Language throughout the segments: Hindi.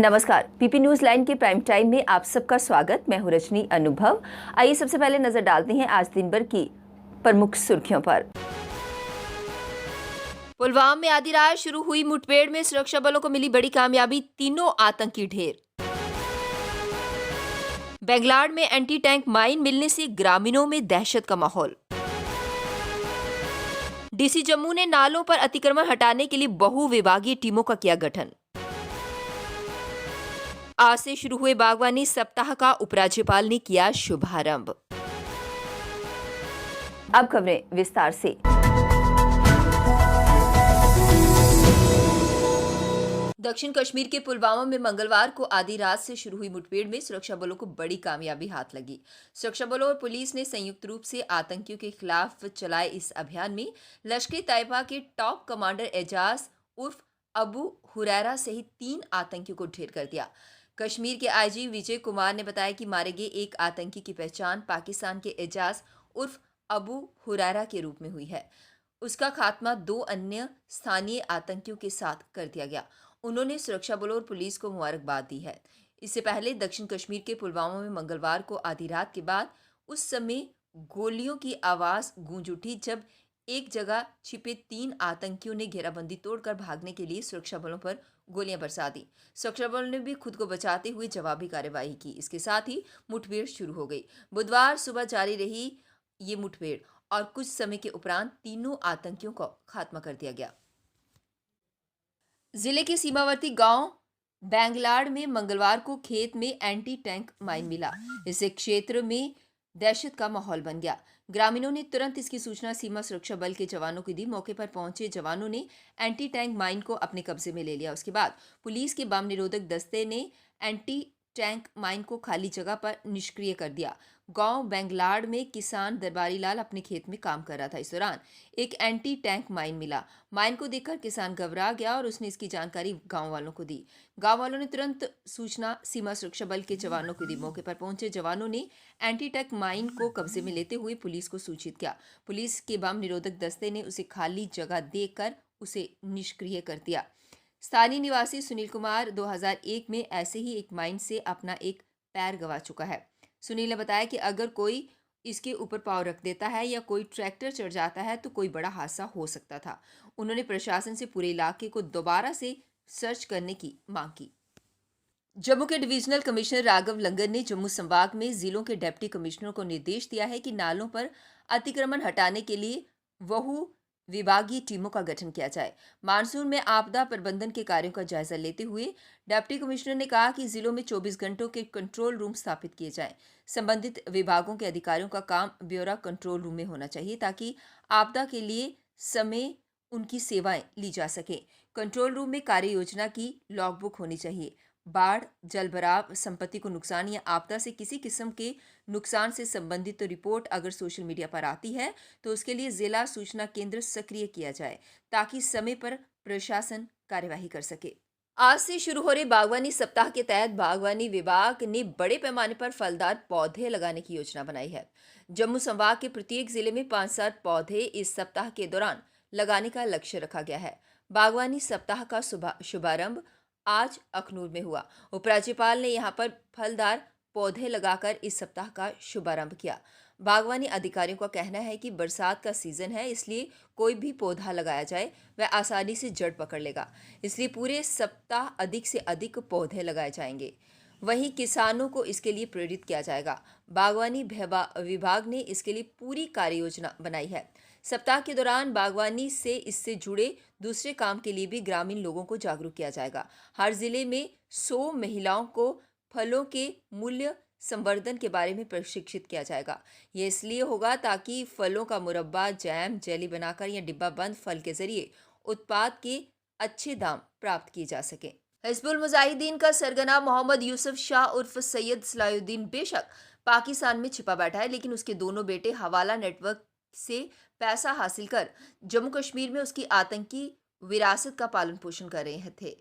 नमस्कार, पीपी न्यूज लाइन के प्राइम टाइम में आप सबका स्वागत। मैं हूं रजनी अनुभव। आइए सबसे पहले नजर डालते हैं आज दिन भर की प्रमुख सुर्खियों पर। पुलवामा में आधी रात शुरू हुई मुठभेड़ में सुरक्षा बलों को मिली बड़ी कामयाबी, तीनों आतंकी ढेर। बेंगलाड़ में एंटी टैंक माइन मिलने से ग्रामीणों में दहशत का माहौल। डीसी जम्मू ने नालों पर अतिक्रमण हटाने के लिए बहुविभागीय टीमों का किया गठन। आज से शुरू हुए बागवानी सप्ताह का उपराज्यपाल ने किया शुभारंभ। अब खबरें विस्तार से। दक्षिण कश्मीर के पुलवामा में मंगलवार को आधी रात से शुरू हुई मुठभेड़ में सुरक्षा बलों को बड़ी कामयाबी हाथ लगी। सुरक्षा बलों और पुलिस ने संयुक्त रूप से आतंकियों के खिलाफ चलाए इस अभियान में लश्कर तैयबा के टॉप कमांडर एजाज उर्फ अबू हुरैरा सहित 3 आतंकियों को ढेर कर दिया। कश्मीर के आईजी विजय कुमार ने बताया कि मारे गए एक आतंकी की पहचान पाकिस्तान के एजाज उर्फ अबू हुरैरा के रूप में हुई है। उसका खात्मा 2 अन्य स्थानीय आतंकियों के साथ कर दिया गया। उन्होंने सुरक्षा बलों और पुलिस को मुबारकबाद दी है। इससे पहले दक्षिण कश्मीर के पुलवामा में मंगलवार को आधी रात के बाद उस समय गोलियों की आवाज गूंज उठी जब एक जगह छिपे 3 आतंकियों ने घेराबंदी तोड़कर भागने के लिए सुरक्षा बलों पर गोलियां बरसा दी। सुरक्षा बलों ने भी खुद को बचाते हुए जवाबी कार्यवाही की। इसके साथ ही मुठभेड़ शुरू हो गई। बुधवार सुबह जारी रही ये मुठभेड़ और कुछ समय के उपरांत तीनों आतंकियों को खात्मा कर दिया गया। जिले के सीमावर्ती गांव बेंगलाड़ में मंगलवार को खेत में एंटी टैंक माइन मिला। इससे क्षेत्र में दहशत का माहौल बन गया। ग्रामीणों ने तुरंत इसकी सूचना सीमा सुरक्षा बल के जवानों को दी। मौके पर पहुंचे जवानों ने एंटी टैंक माइन को अपने कब्जे में ले लिया। उसके बाद पुलिस के बम निरोधक दस्ते ने एंटी टैंक माइन को खाली जगह पर निष्क्रिय कर दिया। गांव बेंगलाड़ में किसान दरबारी लाल अपने खेत में काम कर रहा था। इस दौरान एक एंटी टैंक माइन मिला। माइन को देखकर किसान घबरा गया और उसने इसकी जानकारी गांव वालों को दी। गांव वालों ने तुरंत सूचना सीमा सुरक्षा बल के जवानों को दी। मौके पर पहुंचे जवानों ने एंटी टैंक माइन को कब्जे में लेते हुए पुलिस को सूचित किया। पुलिस के बम निरोधक दस्ते ने उसे खाली जगह देकर उसे निष्क्रिय कर दिया। स्थानीय निवासी सुनील कुमार 2001 में ऐसे ही एक माइन से अपना एक पैर गंवा चुका है। सुनील ने बताया कि अगर कोई इसके ऊपर पाँव रख देता है या कोई ट्रैक्टर चढ़ जाता है तो कोई बड़ा हादसा हो सकता था। उन्होंने प्रशासन से पूरे इलाके को दोबारा से सर्च करने की मांग की। जम्मू के डिविजनल कमिश्नर राघव लंगर ने जम्मू संभाग में जिलों के डिप्टी कमिश्नरों को निर्देश दिया है कि नालों पर अतिक्रमण हटाने के लिए बहु विभागीय टीमों का गठन किया जाए। मानसून में आपदा प्रबंधन के कार्यों का जायजा लेते हुए डिप्टी कमिश्नर ने कहा कि जिलों में 24 घंटों के कंट्रोल रूम स्थापित किए जाएं। संबंधित विभागों के अधिकारियों का काम ब्यौरा कंट्रोल रूम में होना चाहिए ताकि आपदा के लिए समय उनकी सेवाएं ली जा सके। कंट्रोल रूम में कार्य योजना की लॉगबुक होनी चाहिए। बाढ़, जलभराव, संपत्ति को नुकसान या आपदा से किसी किस्म के नुकसान से संबंधित तो रिपोर्ट अगर सोशल मीडिया पर आती है तो उसके लिए जिला सूचना केंद्र सक्रिय किया जाए ताकि समय पर प्रशासन कार्यवाही कर सके। आज से शुरू हो रहे बागवानी सप्ताह के तहत बागवानी विभाग ने बड़े पैमाने पर फलदार पौधे लगाने की योजना बनाई है। जम्मू संभाग के प्रत्येक जिले में 5-7 पौधे इस सप्ताह के दौरान लगाने का लक्ष्य रखा गया है। बागवानी सप्ताह का शुभारंभ आज अखनूर में हुआ। उपराज्यपाल ने यहां पर फलदार पौधे लगाकर इस सप्ताह का शुभारंभ किया। बागवानी अधिकारियों का कहना है कि बरसात का सीजन है, इसलिए कोई भी पौधा लगाया जाए वह आसानी से जड़ पकड़ लेगा। इसलिए पूरे सप्ताह अधिक से अधिक पौधे लगाए जाएंगे। वहीं किसानों को इसके लिए प्रेरित किया जाएगा। बागवानी विभाग ने इसके लिए पूरी कार्य योजना बनाई है। सप्ताह के दौरान बागवानी से इससे जुड़े दूसरे काम के लिए भी ग्रामीण लोगों को जागरूक किया जाएगा। हर जिले में 100 महिलाओं को फलों के मूल्य संवर्धन के बारे में प्रशिक्षित किया जाएगा। यह इसलिए होगा ताकि फलों का मुरब्बा, जैम, जेली बनाकर या डिब्बा बंद फल के जरिए उत्पाद के अच्छे दाम प्राप्त किए जा सके। हिजबुल मुजाहिदीन का सरगना मोहम्मद यूसुफ शाह उर्फ सैयद सलाहुद्दीन बेशक पाकिस्तान में छिपा बैठा है, लेकिन उसके दोनों बेटे हवाला नेटवर्क से पैसा हासिल कर जम्मू कश्मीर में उसकी आतंकी विरासत का पालन पोषण कर रहे थे।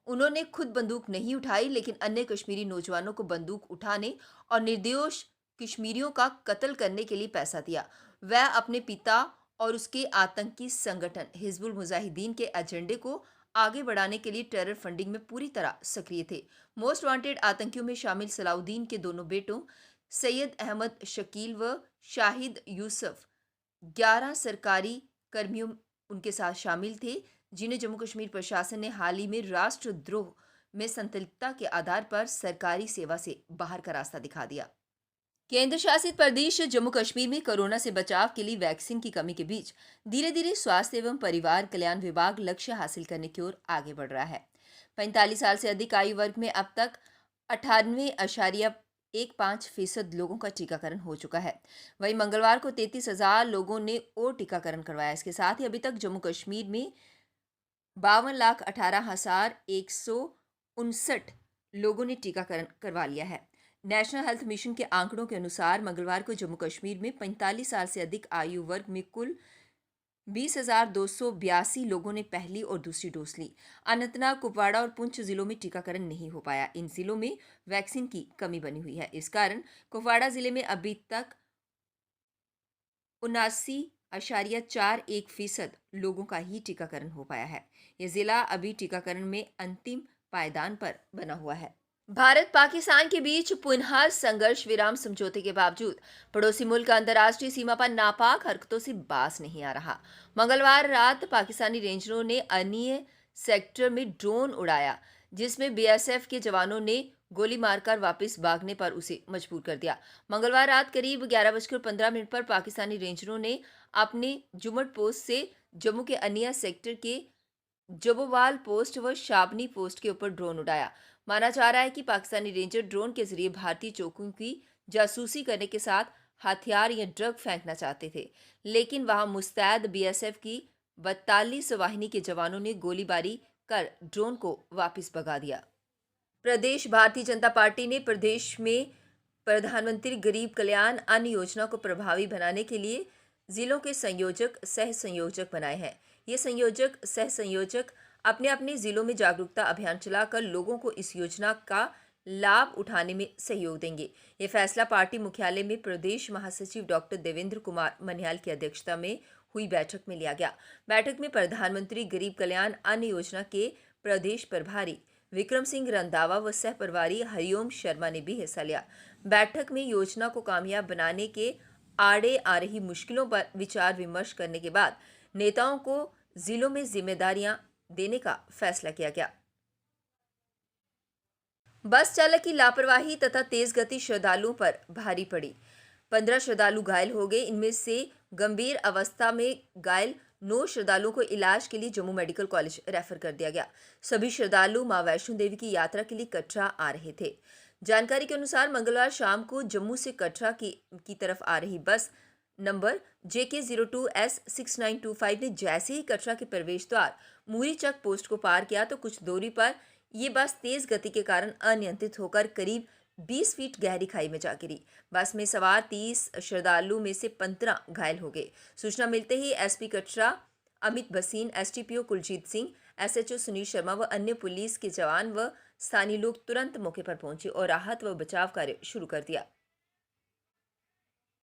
उन्होंने खुद बंदूक नहीं उठाई, लेकिन अन्य कश्मीरी नौजवानों को बंदूक उठाने और निर्दोष कश्मीरियों का कत्ल करने के लिए पैसा दिया। वह अपने पिता और उसके आतंकी संगठन हिजबुल मुजाहिदीन के एजेंडे को आगे बढ़ाने के लिए टेरर फंडिंग में पूरी तरह सक्रिय थे। मोस्ट वांटेड आतंकियों में शामिल सलाउद्दीन के दोनों बेटों सैयद अहमद शकील व शाहिद यूसुफ 11 सरकारी कर्मियों उनके साथ शामिल थे, जिन्हें जम्मू कश्मीर प्रशासन ने हाल ही में राष्ट्रद्रोह में संलिप्तता के आधार पर सरकारी सेवा से बाहर का रास्ता दिखा दिया। केंद्र शासित प्रदेश जम्मू कश्मीर में कोरोना से बचाव के लिए वैक्सीन की कमी के बीच धीरे धीरे स्वास्थ्य एवं परिवार कल्याण विभाग लक्ष्य हासिल करने की ओर आगे बढ़ रहा है। 45 साल से अधिक आयु वर्ग में अब तक 98.15% लोगों का टीकाकरण हो चुका है। वहीं मंगलवार को 33,000 लोगों ने और टीकाकरण करवाया। इसके साथ ही अभी तक जम्मू कश्मीर में 52,18,159 लोगों ने टीकाकरण करवा लिया है। नेशनल हेल्थ मिशन के आंकड़ों के अनुसार मंगलवार को जम्मू कश्मीर में 45 साल से अधिक आयु वर्ग में कुल 20,282 लोगों ने पहली और दूसरी डोज ली। अनंतनाग, कुपवाड़ा और पुंछ जिलों में टीकाकरण नहीं हो पाया। इन जिलों में वैक्सीन की कमी बनी हुई है। इस कारण कुपवाड़ा जिले में अभी तक 79.41% लोगों का ही टीकाकरण हो पाया है। यह जिला अभी टीकाकरण में अंतिम पायदान पर बना हुआ है। भारत पाकिस्तान के बीच पुनः संघर्ष विराम समझौते के बावजूद पड़ोसी मुल्क अंतर्राष्ट्रीय सीमा पर नापाक हरकतों से बाज नहीं आ रहा। मंगलवार रात पाकिस्तानी रेंजरों ने अनिय सेक्टर में ड्रोन उड़ाया, जिसमें बीएसएफ के जवानों ने गोली मारकर वापस भागने पर उसे मजबूर कर दिया। मंगलवार रात करीब 11:15 पर पाकिस्तानी रेंजरों ने अपने जुमट पोस्ट से जम्मू के अनिया सेक्टर के जबोवाल पोस्ट व शाबनी पोस्ट के ऊपर ड्रोन उड़ाया। माना जा रहा है कि पाकिस्तानी रेंजर ड्रोन के जरिए भारतीय चौकियों की जासूसी करने के साथ हथियार या ड्रग फेंकना चाहते थे, लेकिन वहां मुस्तैद बीएसएफ की 42 वाहिनी के जवानों ने गोलीबारी कर ड्रोन को वापस भगा दिया। प्रदेश भारतीय जनता पार्टी ने प्रदेश में प्रधानमंत्री गरीब कल्याण अन्न योजना को प्रभावी बनाने के लिए जिलों के संयोजक सह संयोजक बनाए हैं। ये संयोजक सह संयोजक अपने अपने जिलों में जागरूकता अभियान चलाकर लोगों को इस योजना का लाभ उठाने में सहयोग देंगे। ये फैसला पार्टी मुख्यालय में प्रदेश महासचिव डॉक्टर देवेंद्र कुमार मनियाल की अध्यक्षता में हुई बैठक में लिया गया। बैठक में प्रधानमंत्री गरीब कल्याण अन्न योजना के प्रदेश प्रभारी विक्रम सिंह रंधावा व सह प्रभारी हरिओम शर्मा ने भी हिस्सा लिया। बैठक में योजना को कामयाब बनाने के आड़े आ रही मुश्किलों पर विचार विमर्श करने के बाद नेताओं को जिलों में जिम्मेदारियां देने का फैसला किया गया। बस चालक की लापरवाही तथा तेज गति श्रद्धालुओं पर भारी पड़ी। 15 श्रद्धालु घायल हो गए। इनमें से गंभीर अवस्था में घायल 9 श्रद्धालुओं को इलाज के लिए जम्मू मेडिकल कॉलेज रेफर कर दिया गया। सभी श्रद्धालु मां वैष्णो देवी की यात्रा के लिए कटरा आ रहे थे। जानकारी के अनुसार मंगलवार शाम को जम्मू से कटरा की तरफ आ रही बस नंबर JK02S6925 ने जैसे ही कटरा के प्रवेश द्वार मूरी चक पोस्ट को पार किया तो कुछ दूरी पर ये बस तेज गति के कारण अनियंत्रित होकर करीब 20 फीट गहरी खाई में जा गिरी। बस में सवार 30 श्रद्धालु में से 15 घायल हो गए। सूचना मिलते ही SP Katra Amit Bhasin, STPO Kuljeet Singh, SHO Sunil Sharma व अन्य पुलिस के जवान व स्थानीय लोग तुरंत मौके पर पहुंचे और राहत व बचाव कार्य शुरू कर दिया।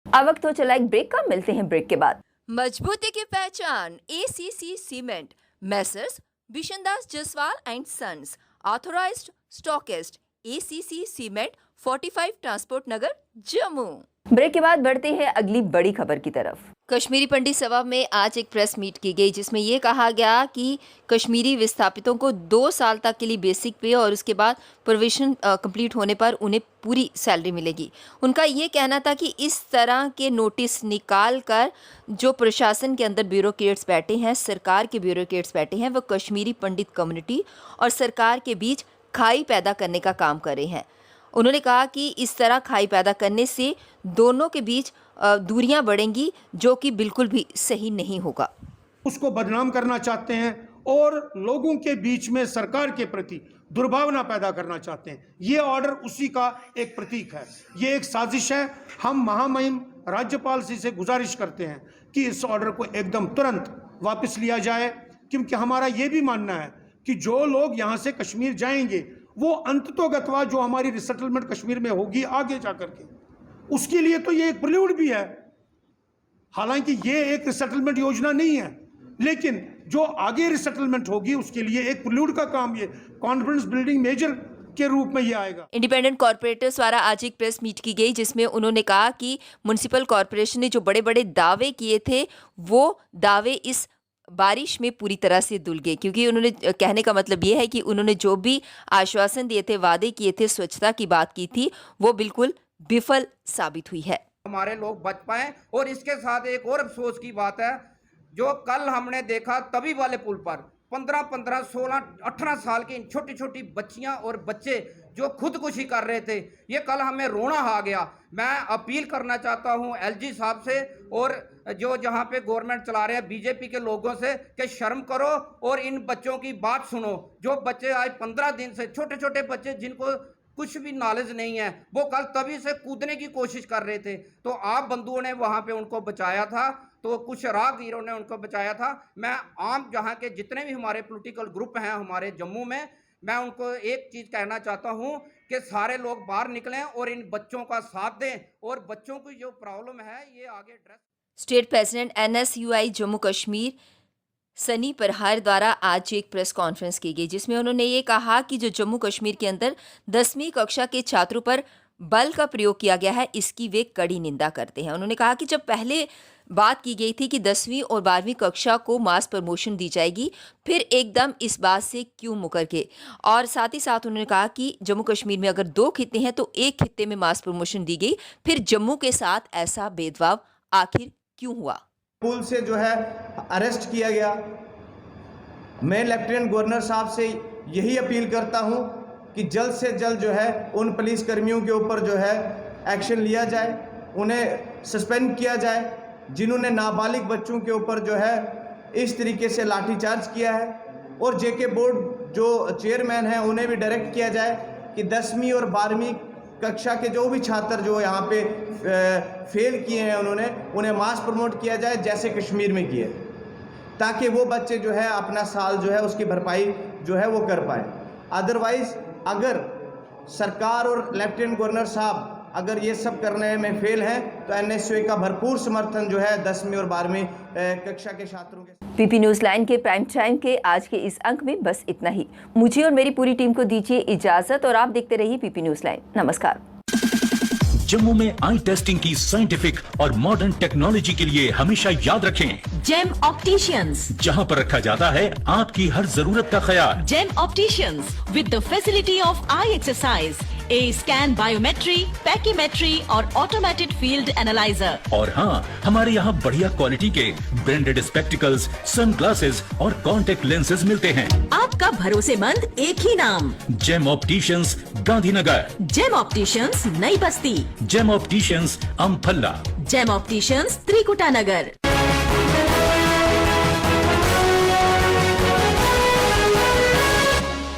अब वक्त हो चला एक ब्रेक का, मिलते हैं ब्रेक के बाद। मजबूती की पहचान ACC cement, Messrs Bishandas Jaswal and sons, authorised stockist, ACC cement, 45 transport Nagar, Jammu. Break के बाद बढ़ते हैं अगली बड़ी खबर की तरफ। कश्मीरी पंडित सभा में आज एक प्रेस मीट की गई, जिसमें यह कहा गया कि कश्मीरी विस्थापितों को 2 साल तक के लिए बेसिक पे और उसके बाद प्रोविजन कंप्लीट होने पर उन्हें पूरी सैलरी मिलेगी। उनका ये कहना था कि इस तरह के नोटिस निकाल कर जो प्रशासन के अंदर ब्यूरोक्रेट्स बैठे हैं, सरकार के ब्यूरोक्रेट्स बैठे हैं, वो कश्मीरी पंडित कम्युनिटी और सरकार के बीच खाई पैदा करने का काम कर रहे हैं। उन्होंने कहा कि इस तरह खाई पैदा करने से दोनों के बीच दूरियां बढ़ेंगी, जो कि बिल्कुल भी सही नहीं होगा। उसको बदनाम करना चाहते हैं और लोगों के बीच में सरकार के प्रति दुर्भावना पैदा करना चाहते हैं। ये ऑर्डर उसी का एक प्रतीक है, ये एक साजिश है। हम महामहिम राज्यपाल जी से गुजारिश करते हैं कि इस ऑर्डर को एकदम तुरंत वापस लिया जाए, क्योंकि हमारा ये भी मानना है कि जो लोग यहाँ से कश्मीर जाएंगे वो अंततोगत्वा जो हमारी रिसेटलमेंट कश्मीर में होगी आगे जाकर के, उसके लिए तो ये एक प्रिल्यूड भी है। हालांकि ये एक रिसेटलमेंट योजना नहीं है, लेकिन जो आगे रिसेटलमेंट होगी उसके लिए एक प्रिल्यूड का काम, ये कॉन्फिडेंस बिल्डिंग मेजर के रूप में ये आएगा। इंडिपेंडेंट कॉरपोरेटर्स द्वारा आज एक प्रेस मीट की गई जिसमें उन्होंने कहा कि म्युनिसिपल कॉरपोरेशन ने जो बड़े बड़े दावे किए थे वो दावे इस बारिश में पूरी तरह से धुल गए, क्योंकि उन्होंने कहने का मतलब ये है कि उन्होंने जो भी आश्वासन दिए थे, वादे किए थे, स्वच्छता की बात की थी, वो बिल्कुल विफल साबित हुई है। हमारे लोग बच पाए। और इसके साथ एक और अफसोस की बात है, जो कल हमने देखा तवी वाले पुल पर 15, 16, 18 साल की छोटी छोटी बच्चियां और बच्चे जो खुदकुशी कर रहे थे, ये कल हमें रोना आ गया। मैं अपील करना चाहता हूं एलजी साहब से और जो जहां पे गवर्नमेंट चला रहे हैं बीजेपी के लोगों से कि शर्म करो और इन बच्चों की बात सुनो। जो बच्चे आज 15 दिन से, छोटे छोटे बच्चे जिनको कुछ भी नॉलेज नहीं है, वो कल तभी से कूदने की कोशिश कर रहे थे, तो आप बंधुओं ने वहां पे उनको बचाया था, तो कुछ राहगीरों ने उनको बचाया था। मैं आम जहां के जितने भी हमारे पॉलिटिकल ग्रुप हैं हमारे जम्मू में, मैं उनको एक चीज़ कहना चाहता हूं कि सारे लोग बाहर निकलें और इन बच्चों का साथ दें और बच्चों की जो प्रॉब्लम है ये आगे address. State president NSUI Jammu Kashmir Sunny Parhar द्वारा आज एक प्रेस कॉन्फ्रेंस की गई जिसमें उन्होंने ये कहा कि जो जम्मू कश्मीर के अंदर 10वीं कक्षा के छात्रों पर बल का प्रयोग किया गया है, इसकी वे कड़ी निंदा करते हैं। उन्होंने कहा कि जब पहले बात की गई थी कि 10वीं और 12वीं कक्षा को मास प्रमोशन दी जाएगी, फिर एकदम इस बात से क्यों मुकर के। और साथ ही साथ उन्होंने कहा कि जम्मू कश्मीर में अगर 2 खित्ते हैं तो एक खित्ते में मास प्रमोशन दी गई, फिर जम्मू के साथ ऐसा भेदभाव आखिर क्यों हुआ। पुल से जो है अरेस्ट किया गया। मैं लेफ्टिनेंट गवर्नर साहब से यही अपील करता हूं कि जल्द से जल्द जो है उन पुलिस कर्मियों के ऊपर जो है एक्शन लिया जाए, उन्हें सस्पेंड किया जाए जिन्होंने नाबालिग बच्चों के ऊपर जो है इस तरीके से लाठीचार्ज किया है। और जेके बोर्ड जो चेयरमैन हैं उन्हें भी डायरेक्ट किया जाए कि 10वीं और 12वीं कक्षा के जो भी छात्र जो यहाँ पे फेल किए हैं उन्हें मास प्रमोट किया जाए जैसे कश्मीर में किए, ताकि वो बच्चे जो है अपना साल जो है उसकी भरपाई जो है वो कर पाए। अदरवाइज अगर सरकार और लेफ्टिनेंट गवर्नर साहब अगर ये सब करने में फेल हैं तो NSUI का भरपूर समर्थन जो है 10वीं और 12वीं कक्षा के छात्रों के। पीपी न्यूज़ लाइन के प्राइम टाइम के आज के इस अंक में बस इतना ही। मुझे और मेरी पूरी टीम को दीजिए इजाजत और आप देखते रहिए पीपी न्यूज़ लाइन। नमस्कार। जम्मू में आई टेस्टिंग की साइंटिफिक और मॉडर्न टेक्नोलॉजी के लिए हमेशा याद रखें जेम ऑप्टिशियंस, जहां पर रखा जाता है आपकी हर जरूरत का ख्याल। Gem opticians with the facility of eye exercise, A scan, biometry, pachymetry और ऑटोमेटेड फील्ड एनालाइजर। और हाँ, हमारे यहाँ बढ़िया क्वालिटी के ब्रांडेड स्पेक्टिकल्स, सनग्लासेस और कॉन्टेक्ट लेंसेज मिलते हैं। आपका भरोसेमंद एक ही नाम, Gem Opticians, Gandhinagar. Gem Opticians, Nai Basti. Gem Opticians, Amphalla. Gem Opticians, Trikuta नगर।